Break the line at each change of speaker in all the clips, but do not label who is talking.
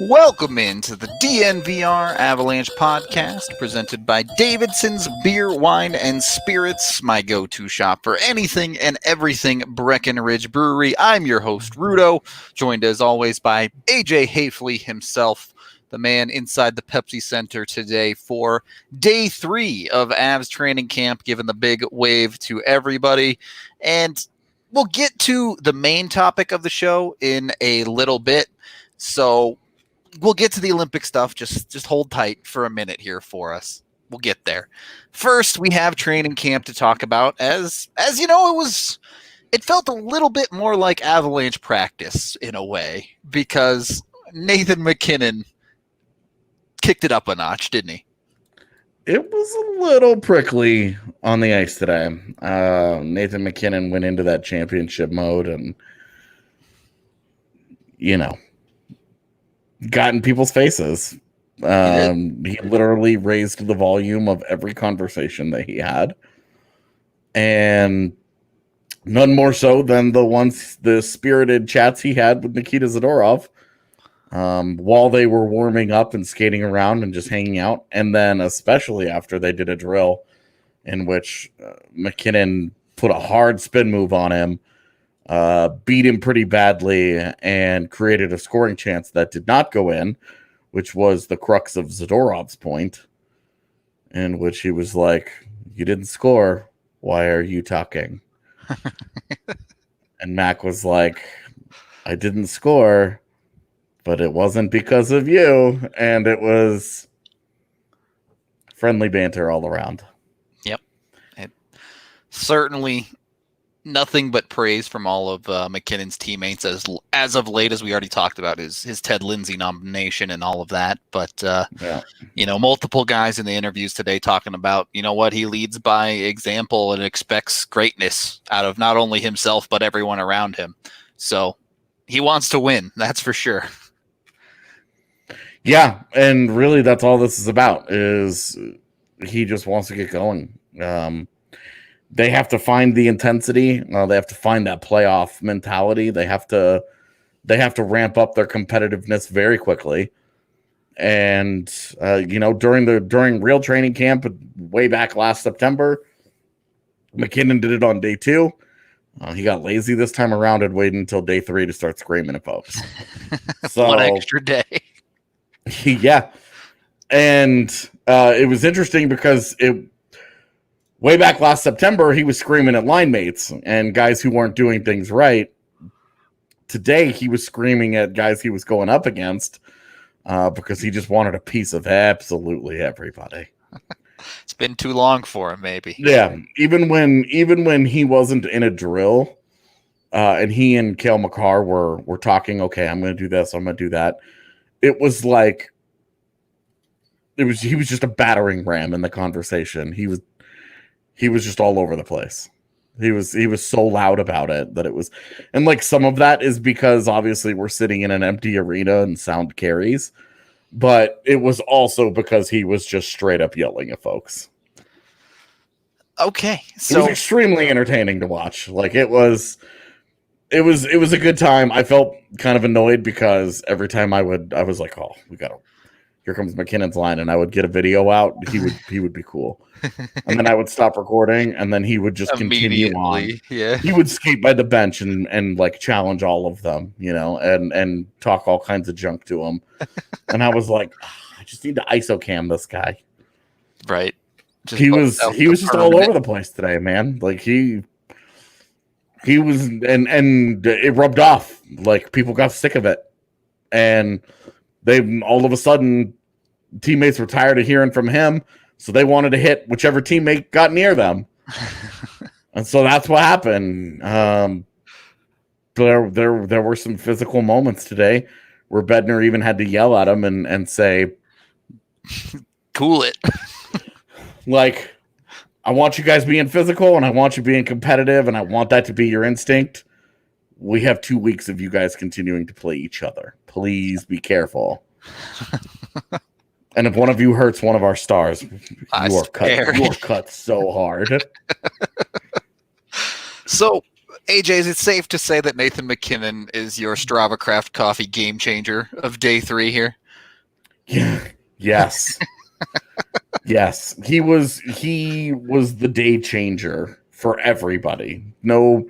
Welcome into the DNVR Avalanche Podcast, presented by Davidson's Beer, Wine, and Spirits, my go-to shop for anything and everything Breckenridge Brewery. I'm your host, Rudo, joined as always by AJ Haefele himself, the man inside the Pepsi Center today for day 3 of Avs training camp, giving the big wave to everybody. And we'll get to the main topic of the show in a little bit, so we'll get to the Olympic stuff. Just hold tight for a minute here for us. We'll get there. First, we have training camp to talk about. As you know, it felt a little bit more like Avalanche practice in a way, because Nathan MacKinnon kicked it up a notch, didn't he?
It was a little prickly on the ice today. Nathan MacKinnon went into that championship mode and, got in people's faces. He literally raised the volume of every conversation that he had. And none more so than the spirited chats he had with Nikita Zadorov while they were warming up and skating around and just hanging out. And then especially after they did a drill in which MacKinnon put a hard spin move on him, beat him pretty badly, and created a scoring chance that did not go in, which was the crux of Zadorov's point, in which he was like, "You didn't score. Why are you talking?" And Mac was like, "I didn't score, but it wasn't because of you." And it was friendly banter all around.
Yep. It certainly nothing but praise from all of MacKinnon's teammates as of late, as we already talked about his Ted Lindsay nomination and all of that. But, multiple guys in the interviews today talking about, what he leads by example and expects greatness out of not only himself, but everyone around him. So he wants to win. That's for sure.
Yeah. And really that's all this is about, is he just wants to get going. They have to find the intensity. They have to find that playoff mentality. They have to ramp up their competitiveness very quickly. And during real training camp way back last September, MacKinnon did it on day 2. He got lazy this time around and waited until day 3 to start screaming at folks. So
one extra day.
Yeah, and it was interesting because way back last September, he was screaming at line mates and guys who weren't doing things right. Today, he was screaming at guys he was going up against because he just wanted a piece of absolutely everybody.
It's been too long for him, maybe.
Yeah, even when he wasn't in a drill, and he and Cale Makar were talking, okay, I'm going to do this, I'm going to do that. It was like he was just a battering ram in the conversation. He was just all over the place. He was so loud about it that it was, and like some of that is because obviously we're sitting in an empty arena and sound carries, but it was also because he was just straight up yelling at folks.
Okay,
so it was extremely entertaining to watch. Like it was a good time. I felt kind of annoyed because every time I was like, oh, here comes MacKinnon's line, and I would get a video out. He would be cool. And then I would stop recording, and then he would just continue on.
Yeah.
He would skate by the bench and like challenge all of them, and talk all kinds of junk to them. And I was like, I just need to ISO cam this guy.
Right.
He was just all over the place today, man. Like he was, and it rubbed off. Like people got sick of it, and they all of a sudden teammates were tired of hearing from him. So they wanted to hit whichever teammate got near them. And so that's what happened. There were some physical moments today where Bednar even had to yell at him and say,
cool it.
Like, I want you guys being physical and I want you being competitive and I want that to be your instinct. We have 2 weeks of you guys continuing to play each other. Please be careful. And if one of you hurts one of our stars, you are cut so hard.
So AJ, is it safe to say that Nathan MacKinnon is your Strava Craft Coffee game changer of day 3 here?
Yeah. Yes. Yes. He was the day changer for everybody. No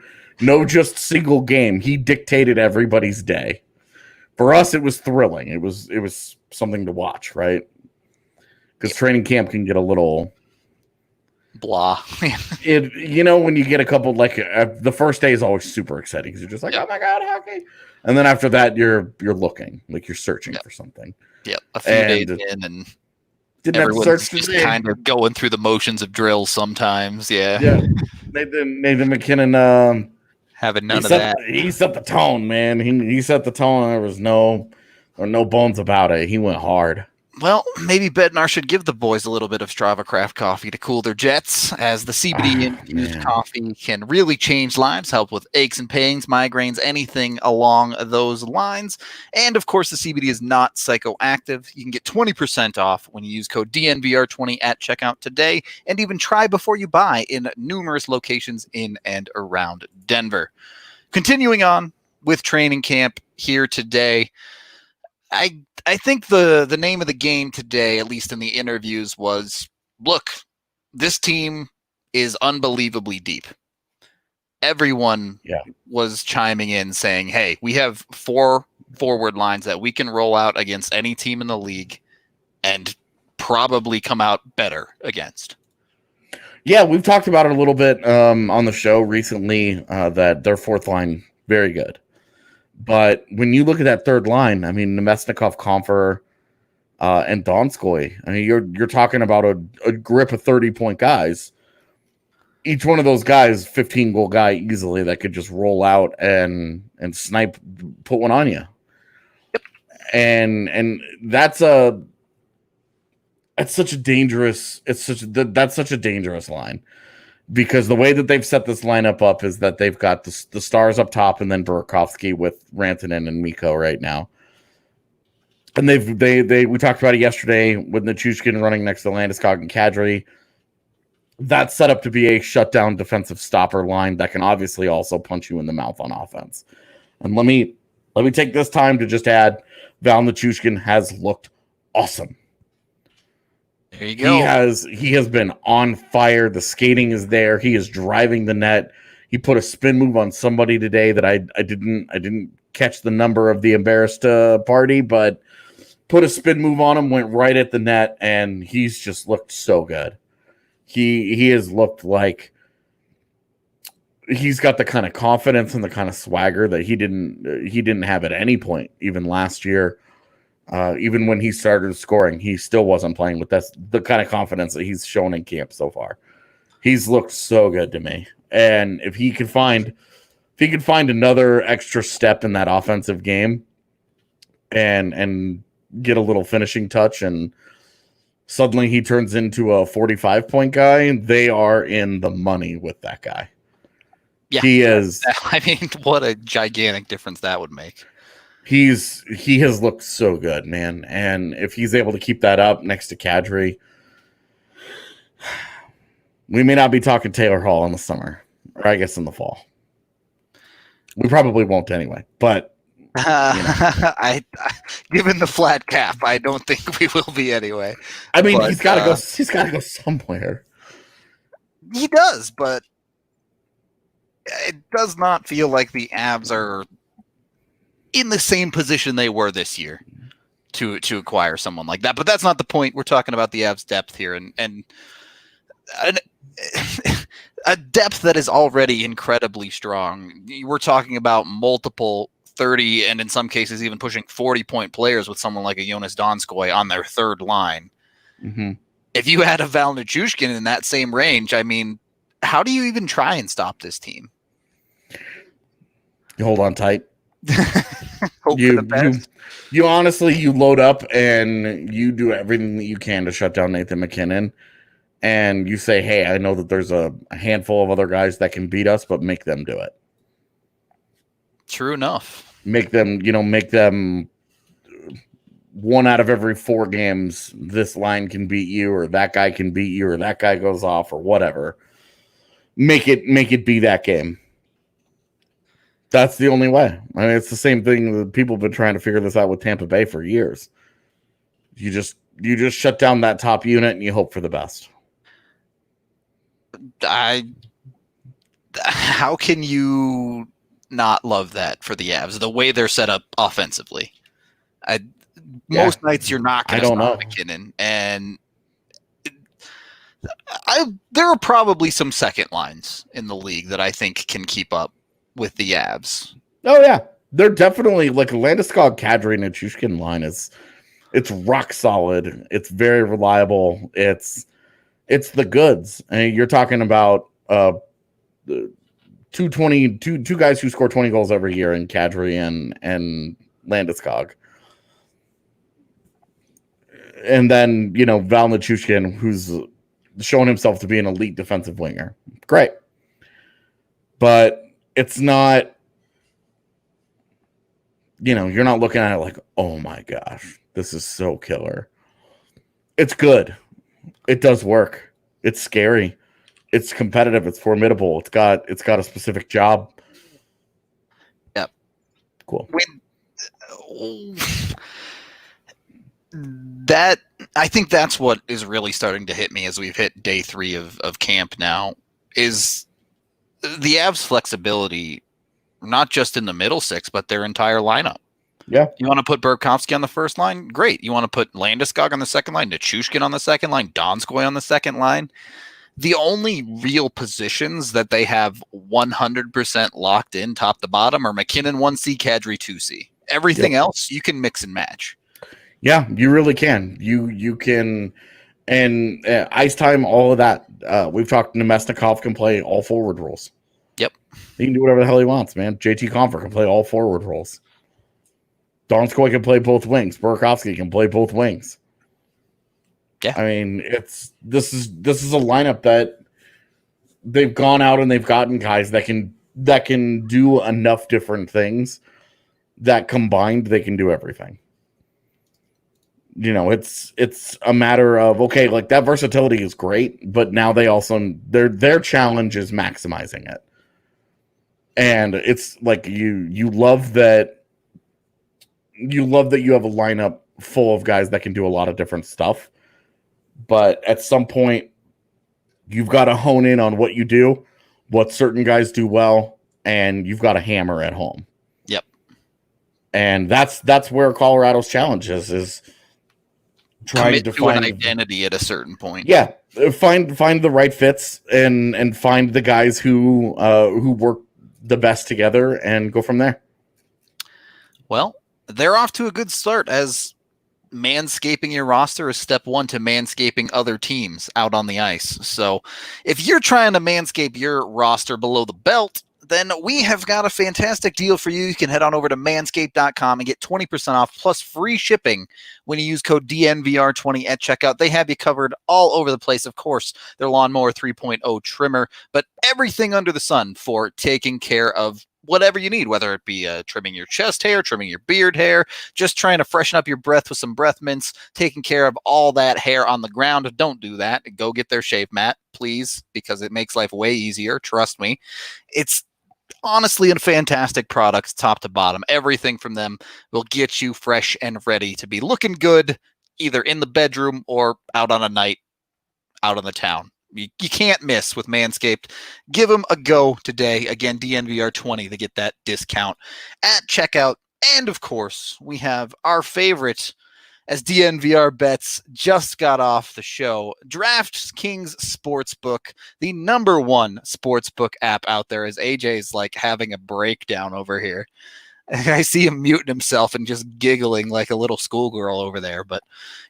just single game. He dictated everybody's day. For us, it was thrilling. It was something to watch, right? Because training camp can get a little
blah.
When you get a couple, like the first day is always super exciting because you're just like, oh my god, hockey, and then after that you're looking, like you're searching for something.
Yeah, a few days in, and
didn't
everyone's
have to search
just
today.
kind of going through the motions of drills sometimes. Yeah.
Nathan MacKinnon
having none of that.
He set the tone, man. He set the tone. There was no bones about it. He went hard.
Well, maybe Bednar should give the boys a little bit of Strava Craft coffee to cool their jets, as the CBD-infused coffee can really change lives, help with aches and pains, migraines, anything along those lines. And, of course, the CBD is not psychoactive. You can get 20% off when you use code DNVR20 at checkout today, and even try before you buy in numerous locations in and around Denver. Continuing on with training camp here today, I think the name of the game today, at least in the interviews, was, look, this team is unbelievably deep. Everyone was chiming in saying, hey, we have 4 forward lines that we can roll out against any team in the league and probably come out better against.
Yeah, we've talked about it a little bit on the show recently, that their fourth line, very good. But when you look at that third line, I mean, Nemesnikov, Comfer, and Donskoy, I mean, you're talking about a grip of 30-point guys. Each one of those guys, 15-goal guy easily that could just roll out and snipe, put one on you. Yep. And that's such a dangerous line. Because the way that they've set this lineup up is that they've got the stars up top and then Burakov Ski with Rantanen and Mikko right now. And we talked about it yesterday with Nichushkin running next to Landeskog and Kadri. That's set up to be a shutdown defensive stopper line that can obviously also punch you in the mouth on offense. And let me take this time to just add, Val Nichushkin has looked awesome.
There you go.
He has been on fire. The skating is there. He is driving the net. He put a spin move on somebody today that I didn't catch the number of the embarrassed party, but put a spin move on him, went right at the net, and he's just looked so good. He has looked like he's got the kind of confidence and the kind of swagger that he didn't have at any point, even last year. Even when he started scoring, he still wasn't playing with the kind of confidence that he's shown in camp so far. He's looked so good to me. And if he could find another extra step in that offensive game and get a little finishing touch, and suddenly he turns into a 45-point guy, they are in the money with that guy.
Yeah.
He is.
I mean, what a gigantic difference that would make.
He has looked so good, man. And if he's able to keep that up next to Kadri, we may not be talking Taylor Hall in the summer, or I guess in the fall. We probably won't anyway, but
given the flat cap, I don't think we will be anyway.
I mean, he's got to go somewhere.
He does, but it does not feel like the Avs are in the same position they were this year to acquire someone like that. But that's not the point. We're talking about the Avs' depth here, and a depth that is already incredibly strong. We're talking about multiple 30 and in some cases even pushing 40-point players with someone like a Yonas Donskoy on their third line.
Mm-hmm.
If you had a Val Nichushkin in that same range, I mean, how do you even try and stop this team?
You hold on tight.
Hope for the best.
You honestly, you load up and you do everything that you can to shut down Nathan MacKinnon, and you say, hey, I know that there's a handful of other guys that can beat us, but make them do it.
True enough.
Make them 1 out of every 4 games, this line can beat you, or that guy can beat you, or that guy goes off, or whatever. Make it be that game. That's the only way. I mean, it's the same thing that people have been trying to figure this out with Tampa Bay for years. You just shut down that top unit and you hope for the best.
How can you not love that for the Avs? The way they're set up offensively. Most nights you're not going to stop McKinnon, and there are probably some second lines in the league that I think can keep up with the Avs.
Oh yeah, they're definitely like Landeskog, Kadri, and Nichushkin line it's rock solid. It's very reliable. It's the goods. I mean, you're talking about 220, two guys who score 20 goals every year in Kadri and Landeskog. And then, Val Nichushkin, who's shown himself to be an elite defensive winger. Great. But it's not, you're not looking at it like, oh my gosh, this is so killer. It's good. It does work. It's scary. It's competitive. It's formidable. It's got a specific job.
Yep.
Cool.
I think that's what is really starting to hit me as we've hit day 3 of camp now is the Avs flexibility, not just in the middle six, but their entire lineup.
Yeah.
You want to put Burakov Ski on the first line? Great. You want to put Landeskog on the second line, Nichushkin on the second line, Donskoy on the second line. The only real positions that they have 100% locked in top to bottom are McKinnon 1C, Kadri 2C. Everything else you can mix and match.
Yeah, you really can. You can, and ice time, all of that. We've talked. Nemesnikov can play all forward roles.
Yep,
he can do whatever the hell he wants, man. JT Compher can play all forward roles. Donskoy can play both wings. Burakovsky can play both wings.
Yeah,
I mean, this is a lineup that they've gone out and they've gotten guys that can do enough different things that combined they can do everything. It's a matter of, okay, like that versatility is great, but now they also their challenge is maximizing it. And it's like you love that you have a lineup full of guys that can do a lot of different stuff. But at some point you've got to hone in on what you do, what certain guys do well, and you've got a hammer at home.
Yep.
And that's where Colorado's challenge is trying to find
an identity at a certain point.
Yeah, find the right fits and find the guys who work the best together and go from there.
Well, they're off to a good start, as manscaping your roster is step 1 to manscaping other teams out on the ice. So if you're trying to manscape your roster below the belt, then we have got a fantastic deal for you. You can head on over to manscaped.com and get 20% off plus free shipping when you use code DNVR20 at checkout. They have you covered all over the place. Of course, their Lawnmower 3.0 trimmer, but everything under the sun for taking care of whatever you need, whether it be trimming your chest hair, trimming your beard hair, just trying to freshen up your breath with some breath mints, taking care of all that hair on the ground. Don't do that. Go get their shave mat, please, because it makes life way easier. Trust me. It's honestly a fantastic product, top to bottom. Everything from them will get you fresh and ready to be looking good, either in the bedroom or out on a night, out on the town. You can't miss with Manscaped. Give them a go today. Again, DNVR20 to get that discount at checkout. And of course, we have our favorite, as DNVR Bets just got off the show, DraftKings Sportsbook, the #1 sportsbook app out there, as AJ's like having a breakdown over here. I see him muting himself and just giggling like a little schoolgirl over there. But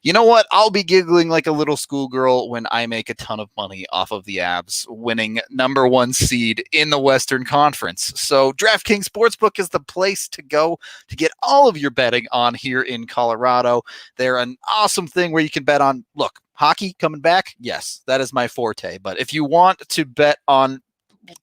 you know what? I'll be giggling like a little schoolgirl when I make a ton of money off of the Avs winning #1 seed in the Western Conference. So DraftKings Sportsbook is the place to go to get all of your betting on here in Colorado. They're an awesome thing where you can bet on, look, hockey coming back. Yes, that is my forte. But if you want to bet on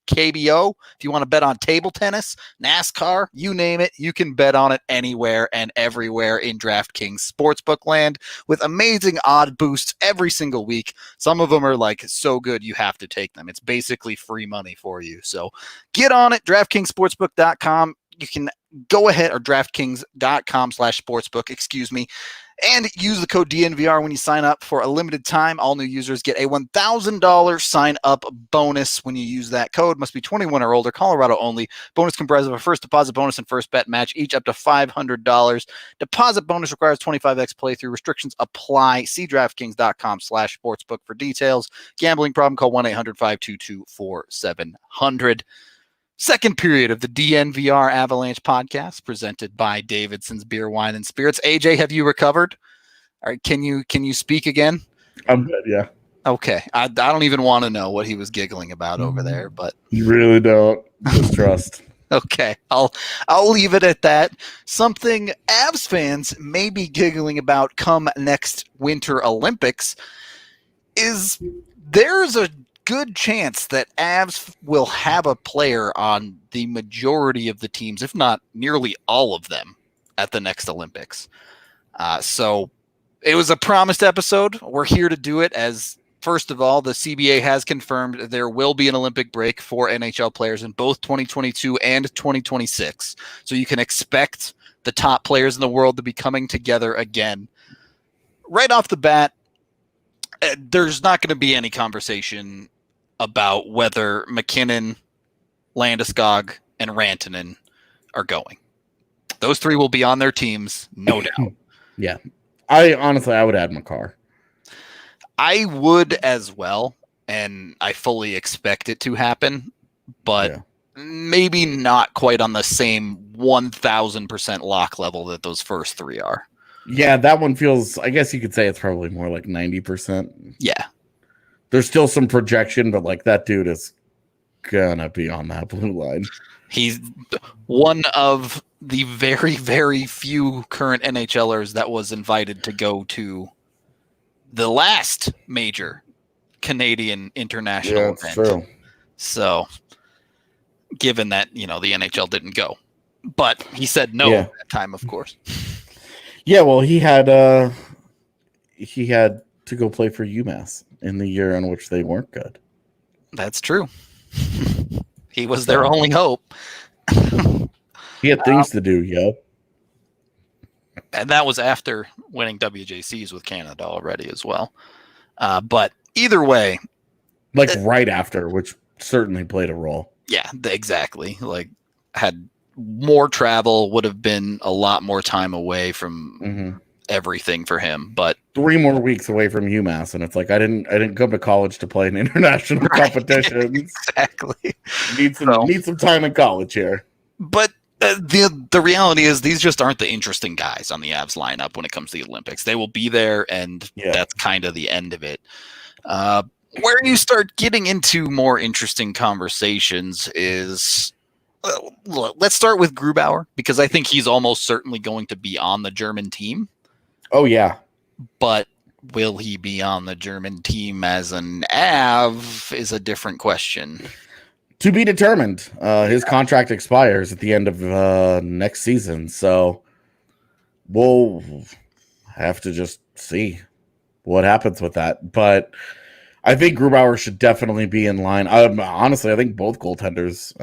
KBO, if you want to bet on table tennis, NASCAR, you name it, you can bet on it anywhere and everywhere in DraftKings Sportsbook land with amazing odd boosts every single week. Some of them are like so good you have to take them. It's basically free money for you. So get on it, DraftKingsSportsbook.com. You can go ahead, or DraftKings.com/sportsbook, excuse me, and use the code DNVR when you sign up for a limited time. All new users get a $1,000 sign-up bonus when you use that code. Must be 21 or older, Colorado only. Bonus comprised of a first deposit bonus and first bet match, each up to $500. Deposit bonus requires 25x playthrough. Restrictions apply. See DraftKings.com/sportsbook for details. Gambling problem, call 1-800-522-4700. Second period of the DNVR Avalanche Podcast, presented by Davidson's Beer, Wine, and Spirits. AJ, have you recovered? All right, can you speak again?
I'm good, yeah.
Okay, I don't even want to know what he was giggling about over there, but
you really don't. Just trust.
Okay, I'll leave it at that. Something Avs fans may be giggling about come next Winter Olympics is there's a good chance that Avs will have a player on the majority of the teams, if not nearly all of them, at the next Olympics. So it was a promised episode. We're here to do it as, first of all, the CBA has confirmed there will be an Olympic break for NHL players in both 2022 and 2026. So you can expect the top players in the world to be coming together again. Right off the bat, there's not going to be any conversation about whether McKinnon, Landeskog, and Rantanen are going. Those three will be on their teams, no doubt.
Yeah. I would add Makar.
I would as well, and I fully expect it to happen, but maybe not quite on the same 1,000% lock level that those first three are.
Yeah, that one feels, I guess you could say it's probably more like 90%.
Yeah.
There's still some projection, but like that dude is gonna be on that blue line.
He's one of the very, very few current NHLers that was invited to go to the last major Canadian international event. True. So, given that, the NHL didn't go, but he said no at that time, of course.
Yeah, well, he had to go play for UMass in the year in which they weren't good.
That's true. He was their only hope.
He had things to do,
and that was after winning WJCs with Canada already as well. But either way,
right after, which certainly played a role.
Yeah, exactly. Had more travel, would have been a lot more time away from everything for him. But 3
more weeks away from UMass, and it's like I didn't come to college to play in international competitions.
Exactly.
Need some time in college here.
But the reality is these just aren't the interesting guys on the Avs lineup when it comes to the Olympics. They will be there, and that's kind of the end of it. Where you start getting into more interesting conversations is, let's start with Grubauer, because I think he's almost certainly going to be on the German team.
Oh, yeah.
But will he be on the German team as an Av is a different question.
To be determined. His contract expires at the end of next season, so we'll have to just see what happens with that. But I think Grubauer should definitely be in line. Honestly, I think both goaltenders.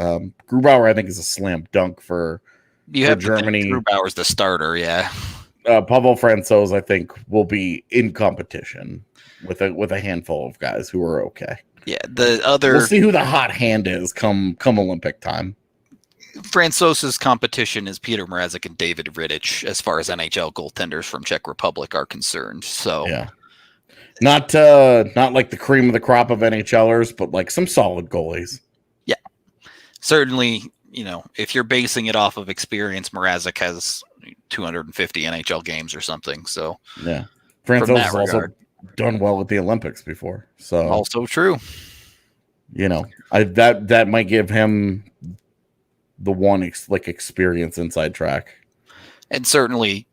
Grubauer, I think, is a slam dunk for Germany.
Grubauer's the starter, yeah.
Pavel Francouz, I think, will be in competition with a handful of guys who are okay.
Yeah, we'll
see who the hot hand is come Olympic time.
Francouz's competition is Peter Mrazek and David Rittich as far as NHL goaltenders from Czech Republic are concerned. So
yeah, not like the cream of the crop of NHLers, but like some solid goalies.
Yeah, certainly. If you're basing it off of experience, Mrazek has 250 NHL games or something. So
yeah, Francouz has also done well at the Olympics before. So
also true.
That might give him the one experience inside track.
And certainly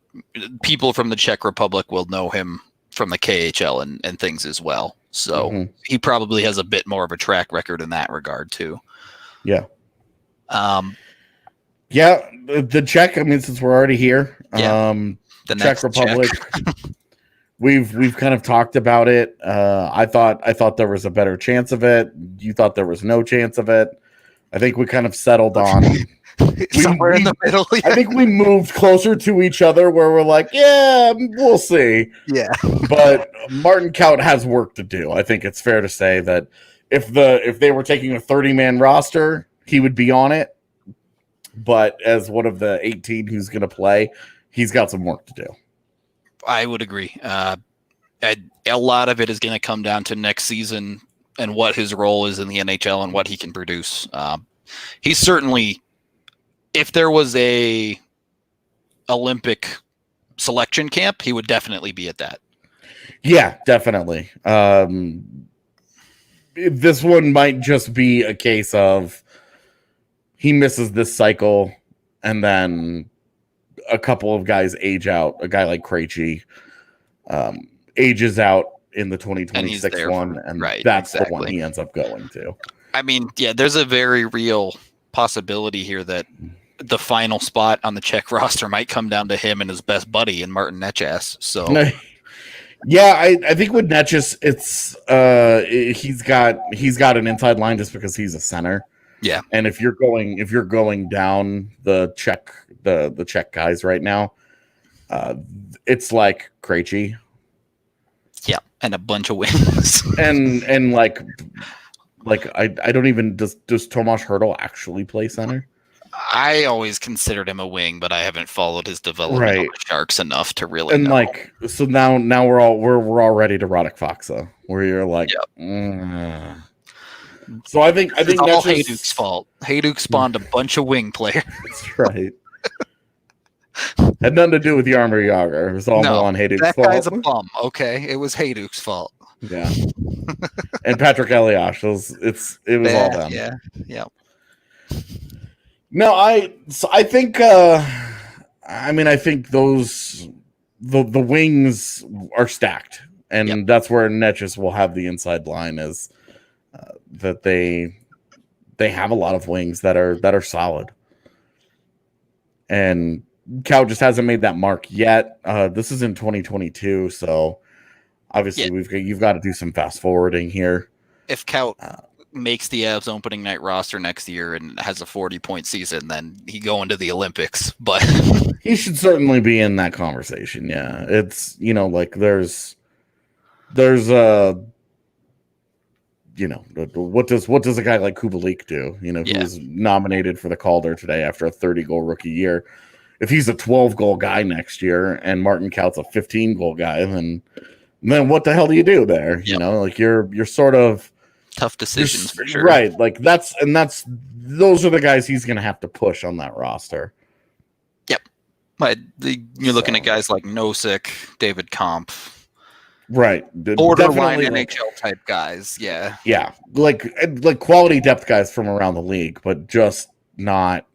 people from the Czech Republic will know him from the KHL and things as well. So he probably has a bit more of a track record in that regard too.
Yeah. The Czech, I mean, since we're already here, the Czech Republic, we've kind of talked about it. I thought there was a better chance of it. You thought there was no chance of it. I think we kind of settled on
somewhere in the middle. Yeah.
I think we moved closer to each other where we're like, yeah, we'll see.
Yeah.
But Martin Kaut has work to do. I think it's fair to say that if they were taking a 30-man roster, he would be on it. But as one of the 18 who's going to play, he's got some work to do.
I would agree. A lot of it is going to come down to next season and what his role is in the NHL and what he can produce. He's certainly, if there was a Olympic selection camp, he would definitely be at that.
Yeah, definitely. This one might just be a case of he misses this cycle, and then a couple of guys age out. A guy like Krejci ages out in the 2026 one, and that's the one he ends up going to.
I mean, yeah, there's a very real possibility here that the final spot on the Czech roster might come down to him and his best buddy in Martin Necas. So,
yeah, I think with Necas, it's he's got an inside line just because he's a center.
Yeah,
and if you're going down the Czech guys right now, it's like Krejci.
Yeah, and a bunch of wings.
and like I don't even does Tomáš Hertl actually play center?
I always considered him a wing, but I haven't followed his development on the Sharks enough to really know.
Like, so now we're all ready to Radek Faksa, where you're like, So I think
it's all Hayduk's fault. Hayduk spawned a bunch of wing players.
That's right. Had nothing to do with Jaromir Jagr. It was all on Hayduk's fault.
That guy's a bum. Okay, it was Hayduk's fault.
Yeah. And Patrick Elias. It was all them.
Yeah.
No, I think I think those the wings are stacked, and that's where Necas will have the inside line is that they have a lot of wings that are solid, and Cal just hasn't made that mark yet. This is in 2022, so obviously you've got to do some fast forwarding here.
If Cal makes the Avs opening night roster next year and has a 40-point season, then he go into the Olympics. But
he should certainly be in that conversation. Yeah, it's like there's what does a guy like Kubalik do? Who's nominated for the Calder today after a 30-goal rookie year. If he's a 12-goal guy next year and Martin Kaut's a 15-goal guy, then what the hell do you do there? You're sort of
tough decisions for sure.
Right. Like those are the guys he's going to have to push on that roster.
Yep. You're looking at guys like Nosek, David Kampf.
Right.
Borderline NHL type guys. Yeah.
Yeah. Like quality depth guys from around the league, but just not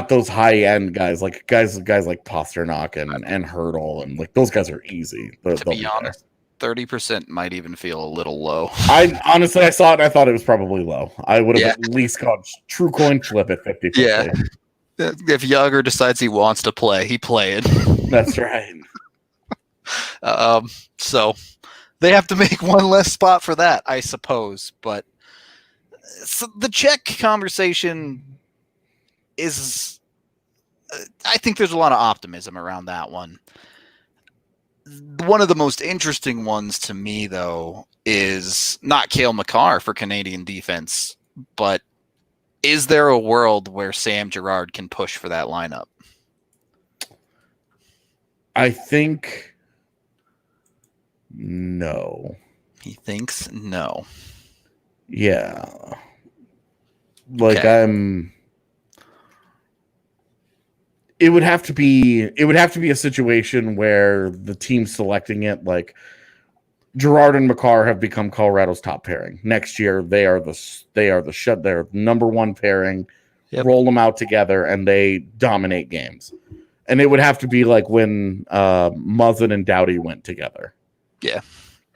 those high end guys, like guys like Pasternak and Hertl, and like those guys are easy.
To be honest, 30% might even feel a little low.
I saw it and I thought it was probably low. I would have at least gone true coin flip at 50-50.
Yeah. If Jagr decides he wants to play, he played.
That's right.
So they have to make one less spot for that, I suppose. But so the Czech conversation is, I think there's a lot of optimism around that one. One of the most interesting ones to me, though, is not Cale Makar for Canadian defense, but is there a world where Sam Girard can push for that lineup?
I think no.
He thinks no.
Yeah. Okay. It would have to be a situation where the team selecting it, like Girard and Makar have become Colorado's top pairing. Next year, they're number one pairing. Yep. Roll them out together, and they dominate games. And it would have to be like when Muzzin and Doughty went together.
Yeah.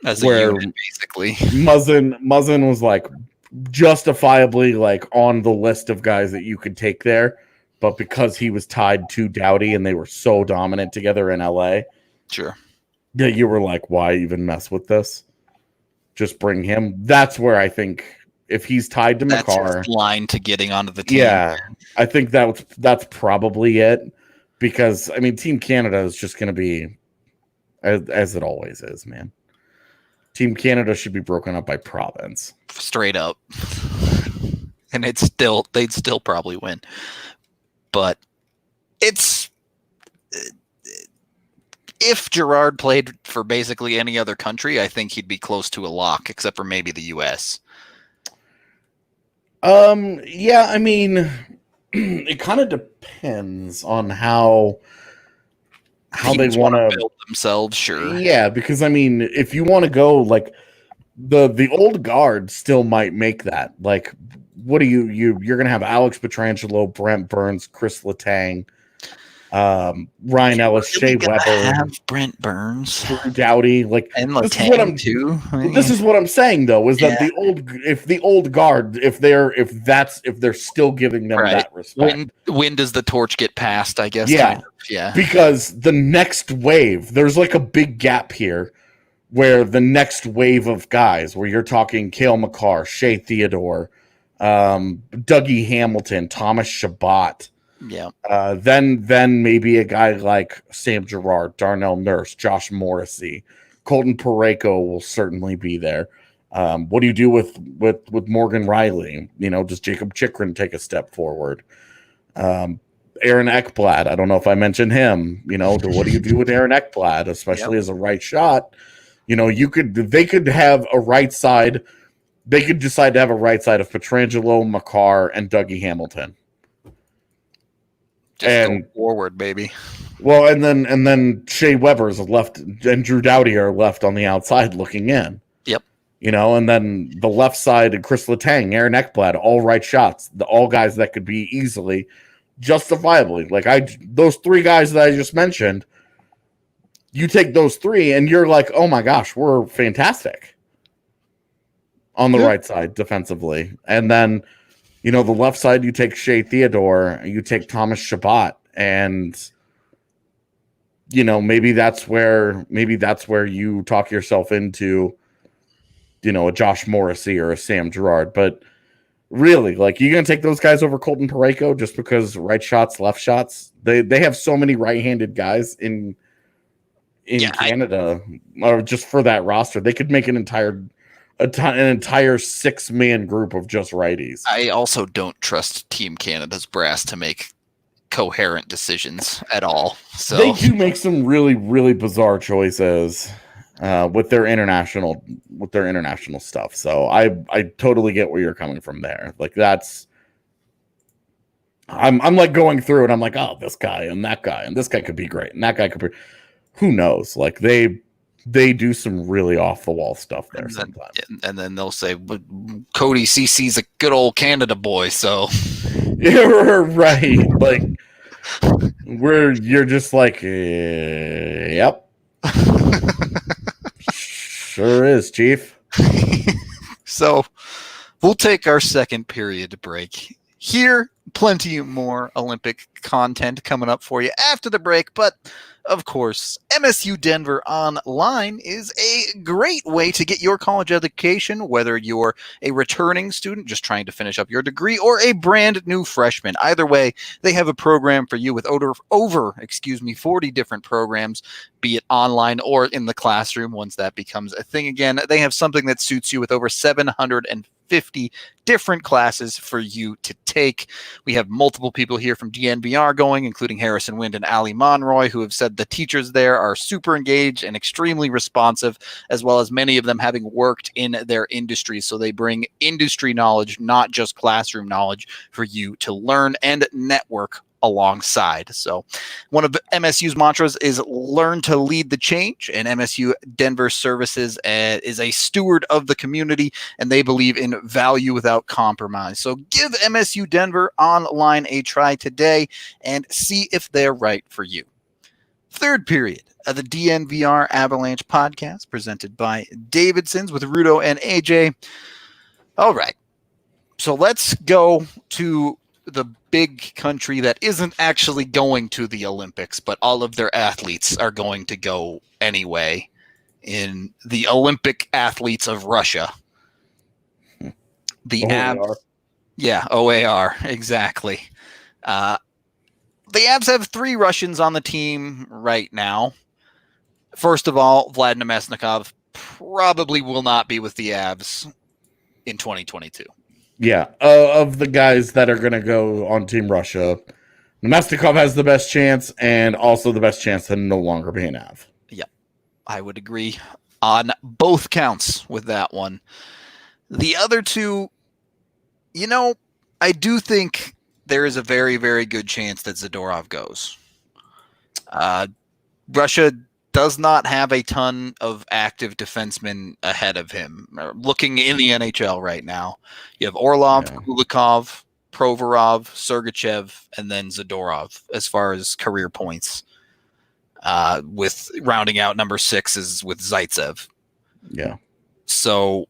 As
where
a unit, basically.
Muzzin was like justifiably like on the list of guys that you could take there, but because he was tied to Doughty and they were so dominant together in LA,
Sure.
yeah, you were like, why even mess with this? Just bring him. That's where I think if he's tied to Makar,
his line to getting onto the team.
yeah, I think that's probably it, because I mean, Team Canada is just going to be as it always is, man. Team Canada should be broken up by province.
Straight up. And they'd still probably win. But it's if Gerard played for basically any other country, I think he'd be close to a lock, except for maybe the US.
Yeah, I mean, it kind of depends on how they want to
build themselves, sure.
Yeah, because I mean, if you want to go like the old guard still might make that. Like, what are you're gonna have Alex Pietrangelo, Brent Burns, Chris Letang, Ryan Ellis, Shea Weber,
have Brent Burns,
Drew Doughty, like,
and Letang too.
This is what I'm saying though, is that the old guard, if they're still giving them that respect.
When does the torch get passed? I guess.
Yeah,
kind of. Yeah.
Because the next wave, there's like a big gap here, where the next wave of guys, where you're talking Cale Makar, Shea Theodore, Dougie Hamilton, Thomas Chabot.
Yeah.
Then maybe a guy like Sam Girard, Darnell Nurse, Josh Morrissey, Colton Parayko will certainly be there. What do you do with Morgan Riley? Does Jacob Chikrin take a step forward? Aaron Ekblad, I don't know if I mentioned him. What do you do with Aaron Ekblad, especially as a right shot? They could have a right side. They could decide to have a right side of Pietrangelo, Makar, and Dougie Hamilton.
Just go forward, baby.
Well, and then Shea Weber's left, and Drew Doughty are left on the outside looking in.
Yep.
And then the left side, Chris Letang, Aaron Ekblad, all right shots, all guys that could be easily, justifiably, those three guys that I just mentioned. You take those three, and you're like, oh my gosh, we're fantastic on the right side defensively, and then. The left side, you take Shea Theodore, you take Thomas Chabot, and maybe that's where you talk yourself into, a Josh Morrissey or a Sam Girard. But really, you're gonna take those guys over Colton Parayko just because right shots, left shots. They have so many right-handed guys in Canada, or just for that roster, they could make an entire 6-man group of just righties.
I also don't trust Team Canada's brass to make coherent decisions at all. So
they do make some really, really bizarre choices with their international stuff. So I totally get where you're coming from there. I'm like going through it. I'm like, oh, this guy and that guy and this guy could be great and that guy could be. Who knows? They do some really off the wall stuff there sometimes.
And then they'll say, Cody CC's a good old Canada boy. So
yeah, right. You're just like, yep. Sure is, Chief.
So we'll take our second period break here. Plenty more Olympic content coming up for you after the break, but of course, MSU Denver Online is a great way to get your college education, whether you're a returning student just trying to finish up your degree or a brand new freshman. Either way, they have a program for you with over 40 different programs, be it online or in the classroom once that becomes a thing again. They have something that suits you with over 750 different classes for you to take. We have multiple people here from DNVR going, including Harrison Wind and Ali Monroy, who have said the teachers there are super engaged and extremely responsive, as well as many of them having worked in their industry. So they bring industry knowledge, not just classroom knowledge, for you to learn and network alongside. So one of MSU's mantras is learn to lead the change, and MSU Denver Services is a steward of the community, and they believe in value without compromise. So give MSU Denver Online a try today and see if they're right for you. third period of the DNVR Avalanche Podcast, presented by Davidson's with Rudo and AJ. All right, so let's go to the big country that isn't actually going to the Olympics, but all of their athletes are going to go anyway, in the Olympic athletes of Russia. The
OAR.
OAR, exactly. The Avs have 3 Russians on the team right now. First of all, Vlad Namestnikov probably will not be with the Avs in 2022.
Yeah, of the guys that are going to go on Team Russia, Namestnikov has the best chance and also the best chance to no longer be an Av.
Yep, I would agree on both counts with that one. The other 2, I do think there is a very, very good chance that Zadorov goes. Russia does not have a ton of active defensemen ahead of him. Looking in the NHL right now, you have Orlov, Kulikov, Provorov, Sergachev, and then Zadorov as far as career points. With rounding out number 6 is with Zaitsev.
Yeah.
So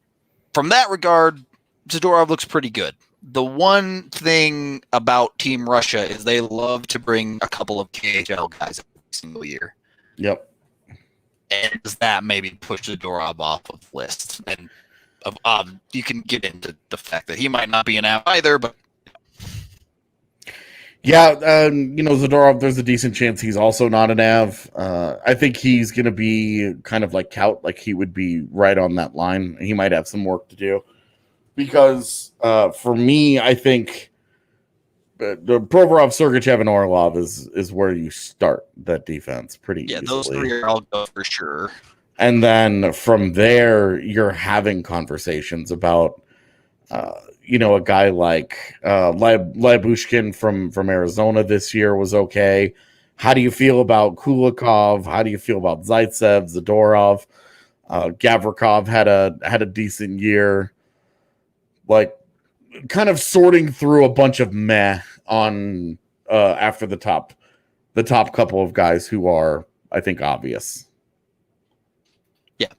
from that regard, Zadorov looks pretty good. The one thing about Team Russia is they love to bring a couple of KHL guys every single year.
Yep.
And does that maybe push Zadorov off of the list? And you can get into the fact that he might not be an Av either, but
yeah, Zadorov, there's a decent chance he's also not an Av. I think he's going to be kind of like Kaut, like he would be right on that line. He might have some work to do. Because for me, I think the Provorov, Sergachev, and Orlov is where you start that defense pretty easily.
Yeah, those 3 are all go for sure.
And then from there, you're having conversations about, a guy like Lyubushkin from Arizona this year was okay. How do you feel about Kulikov? How do you feel about Zaitsev, Zadorov? Gavrikov had a decent year. Like, kind of sorting through a bunch of meh on after the top couple of guys who are, I think, obvious.
Yeah,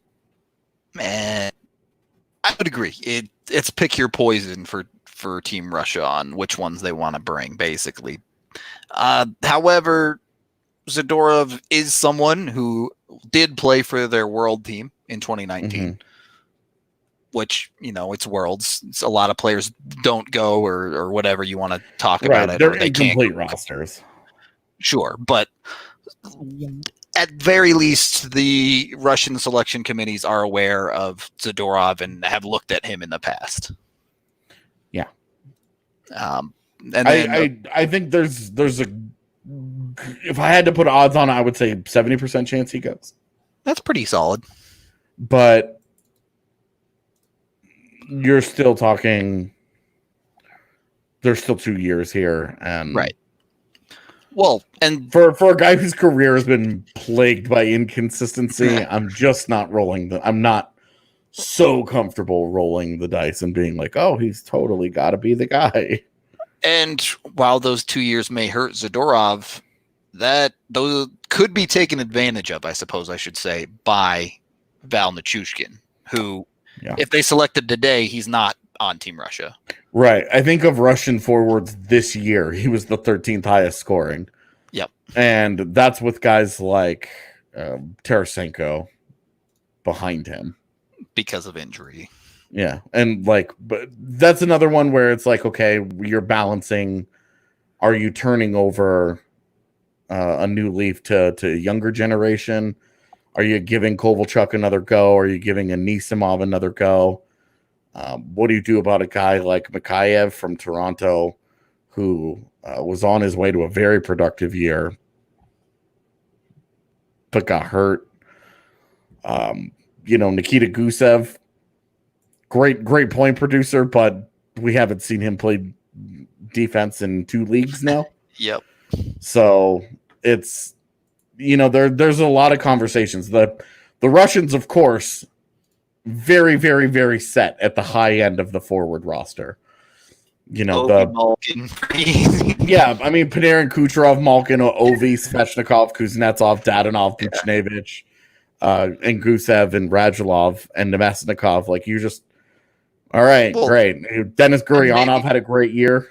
man, I would agree. It's pick your poison for Team Russia on which ones they want to bring, basically. However, Zadorov is someone who did play for their world team in 2019. Mm-hmm. Which, it's Worlds. It's a lot of players don't go or whatever you want to talk about it.
They're
or they
incomplete
can't
rosters.
Sure, but at very least, the Russian selection committees are aware of Zadorov and have looked at him in the past.
Yeah.
And then,
I think there's a, if I had to put odds on it, I would say 70% chance he goes.
That's pretty solid.
But you're still talking, there's still 2 years here. And
right. Well, and
for a guy whose career has been plagued by inconsistency, I'm just not I'm not so comfortable rolling the dice and being like, oh, he's totally got to be the guy.
And while those 2 years may hurt Zadorov, those could be taken advantage of, I suppose I should say, by Val Nichushkin, who, if they selected today, he's not on Team Russia.
Right. I think of Russian forwards this year, he was the 13th highest scoring.
Yep.
And that's with guys like Tarasenko behind him.
Because of injury.
Yeah. And but that's another one where it's like, okay, you're balancing. Are you turning over a new leaf to a younger generation? Are you giving Kovalchuk another go? Are you giving Anisimov another go? What do you do about a guy like Mikheyev from Toronto who was on his way to a very productive year but got hurt? Nikita Gusev, great point producer, but we haven't seen him play defense in 2 leagues now.
Yep.
So it's, there's a lot of conversations. The Russians, of course, very, very, very set at the high end of the forward roster. You know,
Ovi, Malkin.
yeah, I mean, Panarin, Kucherov, Malkin, Ovi, Svechnikov, Kuznetsov, Dadonov, Buchnevich, and Gusev and Radulov and Nemesnikov. Like, you just, all right, great. Dennis Gurionov had a great year.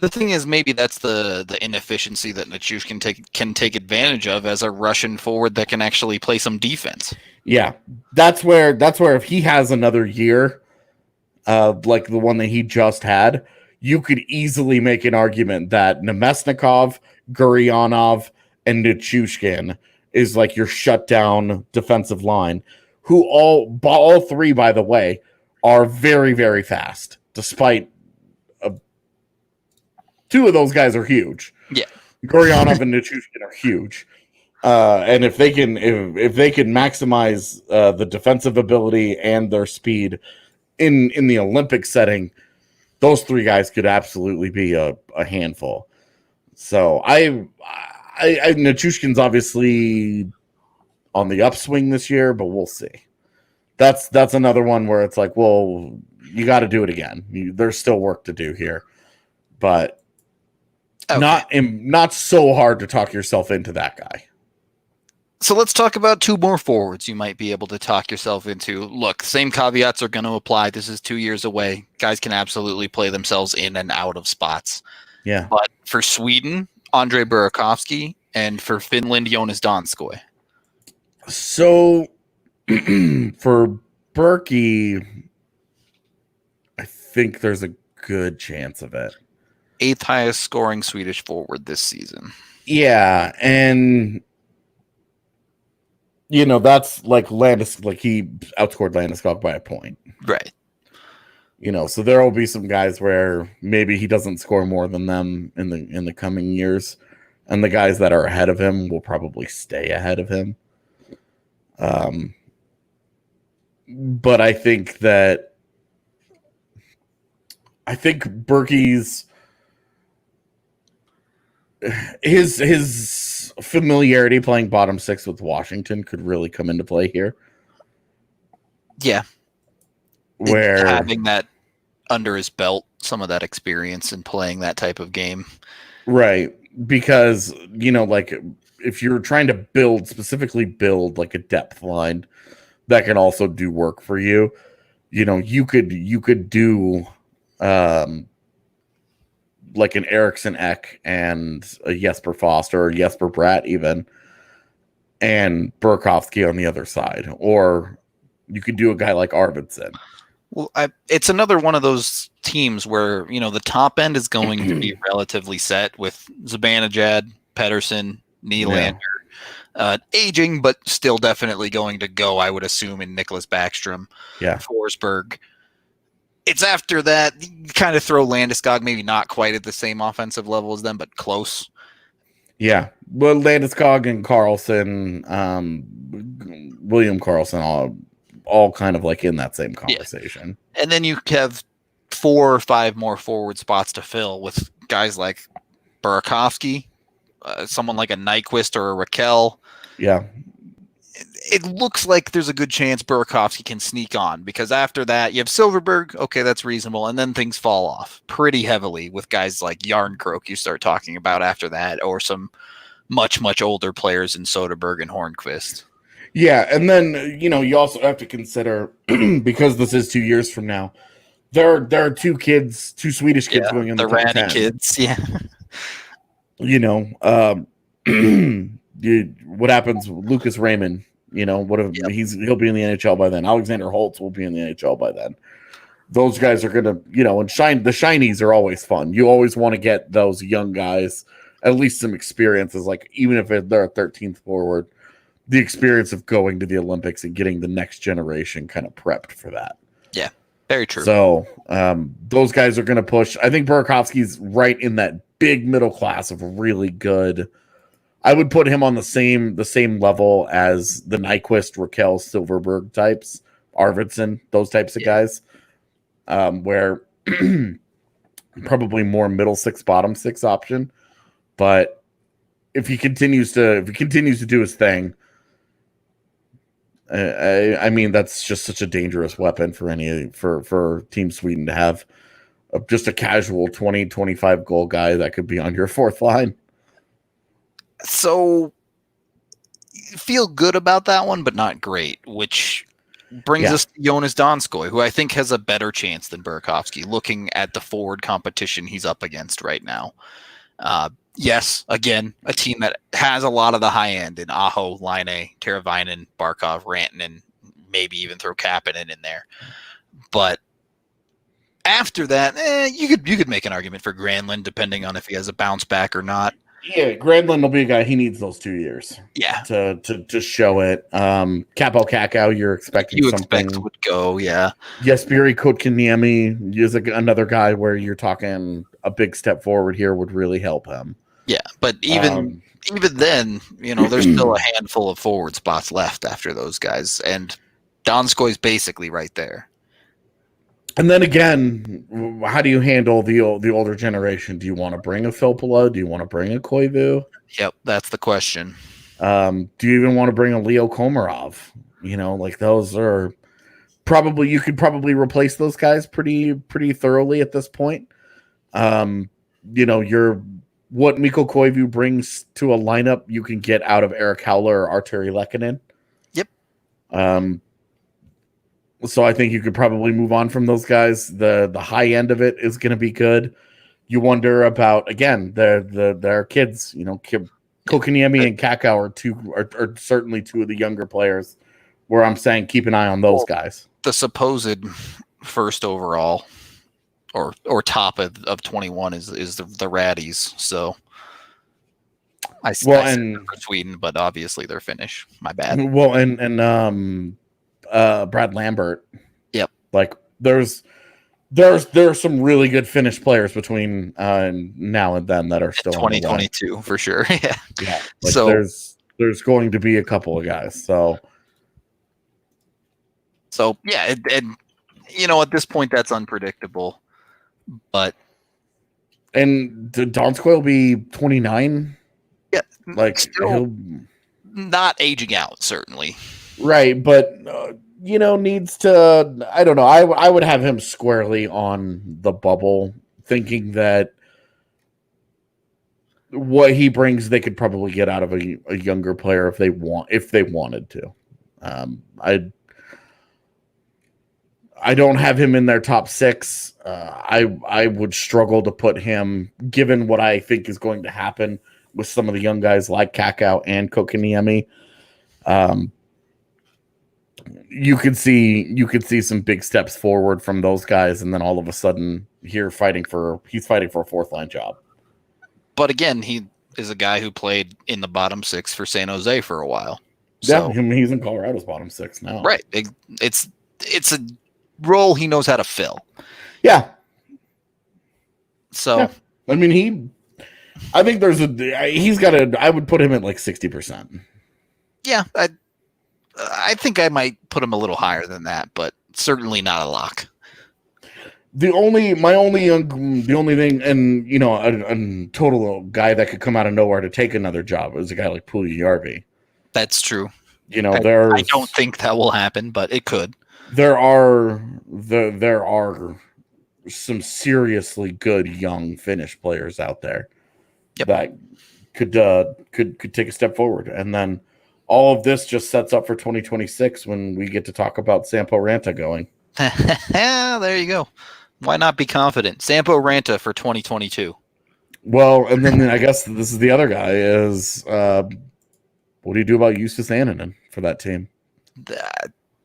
The thing is, maybe that's the inefficiency that Nichushkin can take advantage of as a Russian forward that can actually play some defense.
Yeah, that's where if he has another year, like the one that he just had, you could easily make an argument that Nemesnikov, Gurionov, and Nichushkin is like your shutdown defensive line, who all three, by the way, are very, very fast, despite two of those guys are huge.
Yeah.
Gurionov and Nichushkin are huge. And if they can maximize the defensive ability and their speed in the Olympic setting, those three guys could absolutely be a handful. So I Nichushkin's obviously on the upswing this year, but we'll see. That's another one where it's like, well, you got to do it again. There's still work to do here, but not so hard to talk yourself into that guy.
So let's talk about two more forwards you might be able to talk yourself into. Look, same caveats are going to apply. This is 2 years away. Guys can absolutely play themselves in and out of spots.
Yeah.
But for Sweden, Andrei Burakov Ski, and for Finland, Yonas Donskoy.
So for Berkey, I think there's a good chance of it.
8th highest scoring Swedish forward this season.
Yeah, and you know, that's like he outscored Landeskog by a point.
Right.
You know, so there will be some guys where maybe he doesn't score more than them in the coming years, and the guys that are ahead of him will probably stay ahead of him. But I think Berkey's his familiarity playing bottom six with Washington could really come into play here.
Yeah.
Where
having that under his belt, some of that experience in playing that type of game.
Right. Because, you know, like if you're trying to specifically build like a depth line that can also do work for you, you know, you could do like an Eriksson Ek and a Jesper Foster or Jesper Bratt even, and Burakovsky on the other side. Or you could do a guy like Arvidsson.
Well, it's another one of those teams where, you know, the top end is going to be relatively set with Zibanejad, Pettersson, Nylander, aging, but still definitely going to go, I would assume, in Nicholas Backstrom, Forsberg. It's after that, you kind of throw Landeskog, maybe not quite at the same offensive level as them, but close.
Yeah. Well, Landeskog and Karlsson, William Karlsson, all kind of like in that same conversation.
Yeah. And then you have 4 or 5 more forward spots to fill with guys like Burakovsky, someone like a Nyquist or a Raquel.
Yeah.
It looks like there's a good chance Burakovsky can sneak on, because after that you have Silverberg. Okay, that's reasonable. And then things fall off pretty heavily with guys like Yarncroke you start talking about after that, or some much, much older players in Soderberg and Hornqvist.
Yeah, and then, you know, you also have to consider, because this is 2 years from now, there are two Swedish kids going in the top 10.
Kids, yeah.
You know, what happens with Lucas Raymond? You know, he'll be in the NHL by then. Alexander Holtz will be in the NHL by then. Those guys are gonna, you know, and the shinies are always fun. You always want to get those young guys at least some experiences, like even if they're a 13th forward, the experience of going to the Olympics and getting the next generation kind of prepped for that.
Yeah, very true.
So those guys are going to push. I think Burakovsky's right in that big middle class of really good. I would put him on the same level as the Nyquist, Raquel, Silverberg types, Arvidsson, those types of guys, where probably more middle six, bottom six option. But if he continues to do his thing, I mean, that's just such a dangerous weapon for Team Sweden to have. just a casual 20, 25 goal guy that could be on your fourth line.
So feel good about that one, but not great, which brings us to Yonas Donskoy, who I think has a better chance than Burakov Ski, looking at the forward competition he's up against right now. Yes, again, a team that has a lot of the high end in Aho, Laine, Teravainen, Barkov, Rantanen, maybe even throw Kapanen in there. But after that, you could make an argument for Granlund, depending on if he has a bounce back or not.
Yeah, Granlund will be a guy. He needs those 2 years.
Yeah,
to show it. Capo Kakao, you're expecting something.
Expect would go. Yeah.
Jesperi Kotkaniemi is another guy where you're talking a big step forward here would really help him.
Yeah, but even then, there's still a handful of forward spots left after those guys, and Donskoy's basically right there.
And then again, how do you handle the older generation? Do you want to bring a Filppula? Do you want to bring a Koivu?
Yep, that's the question.
Do you even want to bring a Leo Komarov? Those are probably, you could probably replace those guys pretty thoroughly at this point. What Mikko Koivu brings to a lineup, you can get out of Eric Howler or Arturi Lehkonen.
Yep.
So I think you could probably move on from those guys. The high end of it is going to be good. You wonder about, again, their kids. Kokaniemi and Kakao are certainly two of the younger players where I'm saying keep an eye on those guys.
The supposed first overall or top of 21 is the Raddies. So I said for Sweden, but obviously they're Finnish. My bad.
Well, and Brad Lambert.
Yep.
There's some really good Finnish players between now and then that are still
2022 for sure. Yeah.
Yeah. So there's going to be a couple of guys. So
yeah, and at this point that's unpredictable. And
Donskoy will be 29.
Yeah.
He'll
not aging out, certainly.
Right, but needs to. I don't know. I would have him squarely on the bubble, thinking that what he brings, they could probably get out of a younger player if they wanted to. I don't have him in their top six. I would struggle to put him, given what I think is going to happen with some of the young guys like Kakao and Kokaniemi. You could see some big steps forward from those guys, and then all of a sudden he's fighting for a fourth line job.
But again, he is a guy who played in the bottom six for San Jose for a while. So,
yeah, he's in Colorado's bottom six now.
Right. It's a role he knows how to fill.
Yeah.
So
yeah. I mean, I think I would put him at 60%.
Yeah, I think I might put him a little higher than that, but certainly not a lock.
The only thing, and a total guy that could come out of nowhere to take another job is a guy like Puljujärvi.
That's true.
I
don't think that will happen, but it could.
There are some seriously good young Finnish players out there that could take a step forward, and then all of this just sets up for 2026 when we get to talk about Sampo Ranta going.
There you go. Why not be confident? Sampo Ranta for 2022.
Well, and then I guess this is the other guy is what do you do about Justus Annunen for that team?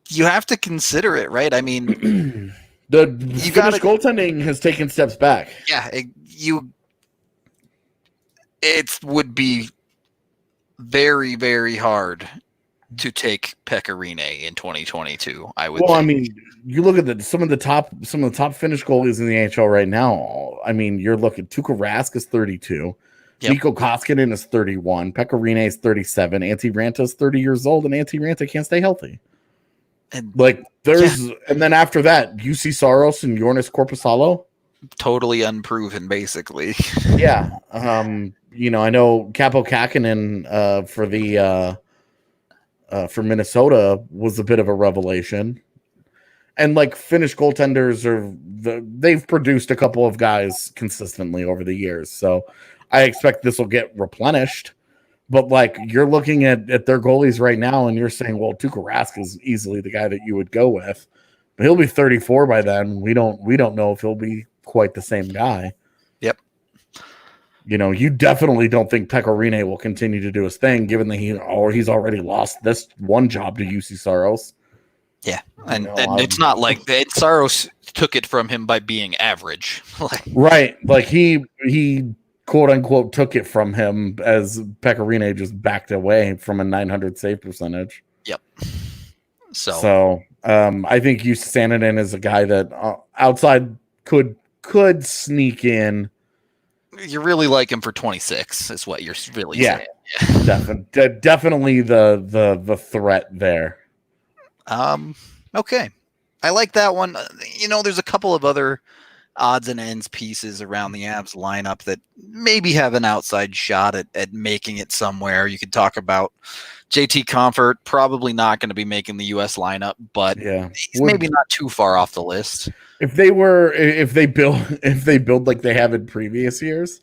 You have to consider it, right? I mean,
the Finnish goaltending has taken steps back.
Yeah, it would be very, very hard to take Pekka Rinne in 2022. I would.
Well, think. I mean, you look at some of the top Finnish goalies in the NHL right now. I mean, you're looking. Tuukka Rask is 32. Yep. Mikko Koskinen is 31. Pekka Rinne is 37. Antti Ranta is 30 years old, and Antti Ranta can't stay healthy. And and then after that, UC Saros and Jonas Korpisalo,
totally unproven, basically.
Yeah. I know Capo Kakinen for Minnesota was a bit of a revelation. And like Finnish goaltenders they've produced a couple of guys consistently over the years. So I expect this will get replenished. But like you're looking at their goalies right now and you're saying, well, Tuukka Rask is easily the guy that you would go with. But he'll be 34 by then. We don't know if he'll be quite the same guy.
Yep.
You know, you definitely don't think Pekka Rinne will continue to do his thing, given that he's already lost this one job to UC Saros.
Yeah, and it's not like Saros took it from him by being average.
Right, like he quote unquote took it from him as Pekka Rinne just backed away from a 900 save percentage.
Yep.
So I think you Sananen is a guy that outside could sneak in.
You really like him for 26, is what you're really saying.
Yeah, definitely the threat there.
Okay. I like that one. You know, there's a couple of other odds and ends pieces around the Avs lineup that maybe have an outside shot at making it somewhere. You could talk about JT Comfort, probably not going to be making the US lineup, but he's maybe not too far off the list.
If they build like they have in previous years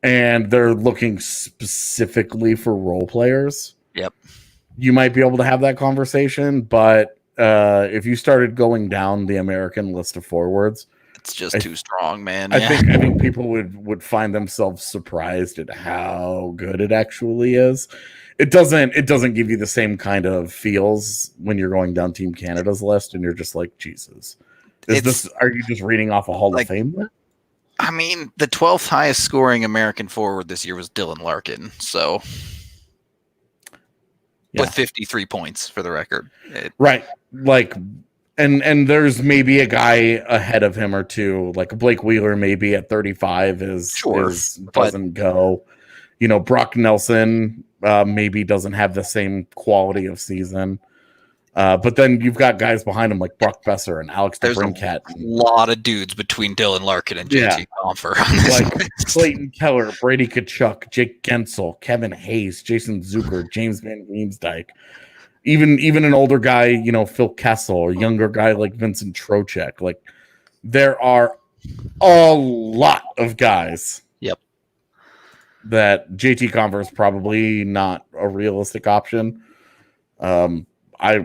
and they're looking specifically for role players.
Yep.
You might be able to have that conversation, but if you started going down the American list of forwards,
it's just too strong, man.
I think people would find themselves surprised at how good it actually is. It doesn't give you the same kind of feels when you're going down Team Canada's list and you're just like, Jesus. Are you just reading off a Hall of Fame list?
I mean, the 12th highest scoring American forward this year was Dylan Larkin, so with 53 points for the record.
Right. Like, and there's maybe a guy ahead of him or two, like Blake Wheeler maybe at 35 doesn't go. You know, Brock Nelson maybe doesn't have the same quality of season. But then you've got guys behind him like Brock Besser and Alex DeBrincat.
There's a lot of dudes between Dylan Larkin and JT Compher.
Like Clayton Keller, Brady Tkachuk, Jake Gensel, Kevin Hayes, Jason Zucker, James Van Riemsdyk. Even an older guy, you know, Phil Kessel, or younger guy like Vincent Trocheck. Like there are a lot of guys.
Yep.
That JT Compher is probably not a realistic option.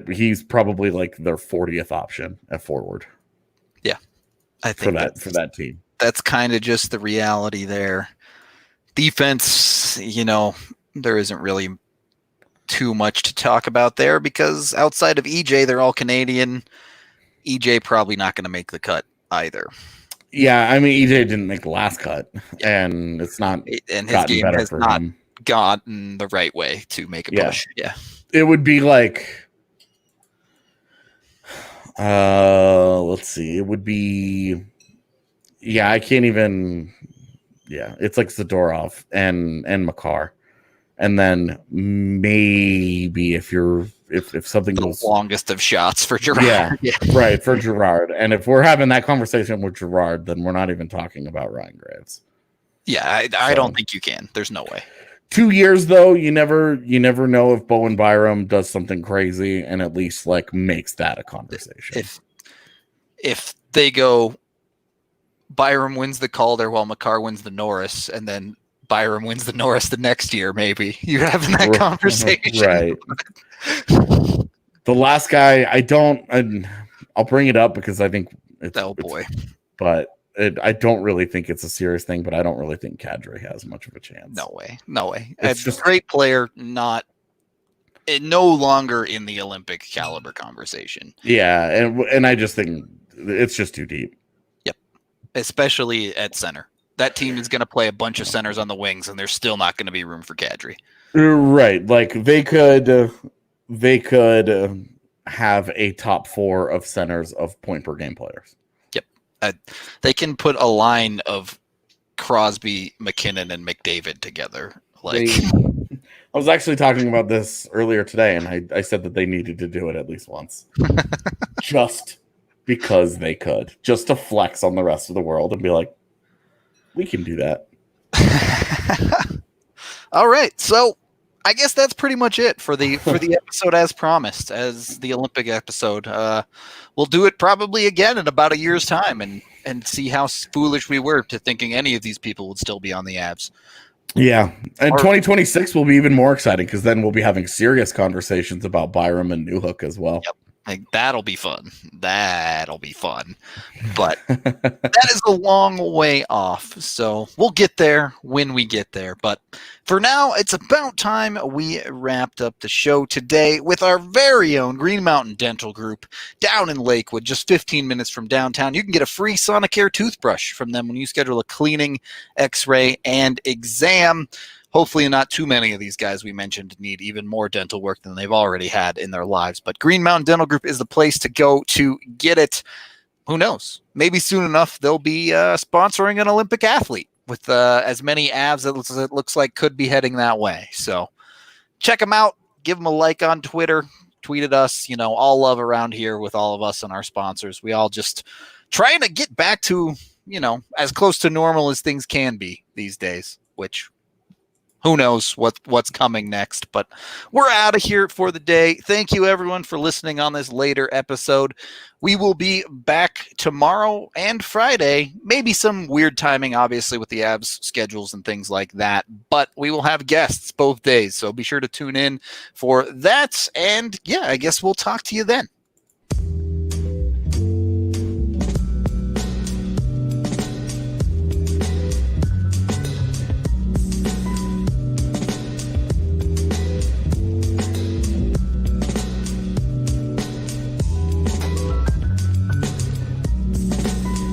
He's probably like their 40th option at forward.
Yeah, I think
for that team.
That's kind of just the reality there. Defense, you know, there isn't really too much to talk about there because outside of EJ, they're all Canadian. EJ probably not going to make the cut either.
Yeah, I mean EJ didn't make the last cut, and it's not.
And his game has not gotten the right way to make a push. Yeah,
it would be like. Let's see. It would be. Yeah, I can't even. Yeah, it's like Zadorov and Makar, and then maybe if something goes
the longest of shots for Gerard.
Yeah, right, for Gerard. And if we're having that conversation with Gerard, then we're not even talking about Ryan Graves.
Yeah, I don't think you can. There's no way.
2 years though, you never know if Bowen Byram does something crazy and at least like makes that a conversation.
If they go, Byram wins the Calder while Makar wins the Norris, and then Byram wins the Norris the next year, maybe you're having that conversation.
Right. The last guy, I'll bring it up because I think but I don't really think it's a serious thing, but I don't really think Kadri has much of a chance.
No way. It's just a great player, no longer in the Olympic caliber conversation.
Yeah, and I just think it's just too deep.
Yep, especially at center. That team is going to play a bunch of centers on the wings, and there's still not going to be room for Kadri.
Right, like they could have a top four of centers of point per game players.
They can put a line of Crosby, McKinnon, and McDavid together.
I was actually talking about this earlier today, and I said that they needed to do it at least once. Just because they could. Just to flex on the rest of the world and be like, we can do that.
All right. So I guess that's pretty much it for the episode as promised, as the Olympic episode. We'll do it probably again in about a year's time and see how foolish we were to thinking any of these people would still be on the Avs.
Yeah, and 2026 will be even more exciting because then we'll be having serious conversations about Byram and Newhook as well.
Yep. Like, that'll be fun. That'll be fun. But that is a long way off. So we'll get there when we get there. But for now, it's about time we wrapped up the show today with our very own Green Mountain Dental Group down in Lakewood, just 15 minutes from downtown. You can get a free Sonicare toothbrush from them when you schedule a cleaning, x-ray, and exam. Hopefully not too many of these guys we mentioned need even more dental work than they've already had in their lives. But Green Mountain Dental Group is the place to go to get it. Who knows? Maybe soon enough they'll be sponsoring an Olympic athlete with as many Avs as it looks like could be heading that way. So check them out. Give them a like on Twitter. Tweet at us. All love around here with all of us and our sponsors. We all just trying to get back to, as close to normal as things can be these days, which who knows what's coming next, but we're out of here for the day. Thank you, everyone, for listening on this later episode. We will be back tomorrow and Friday. Maybe some weird timing, obviously, with the Avs schedules and things like that, but we will have guests both days, so be sure to tune in for that. And, yeah, I guess we'll talk to you then.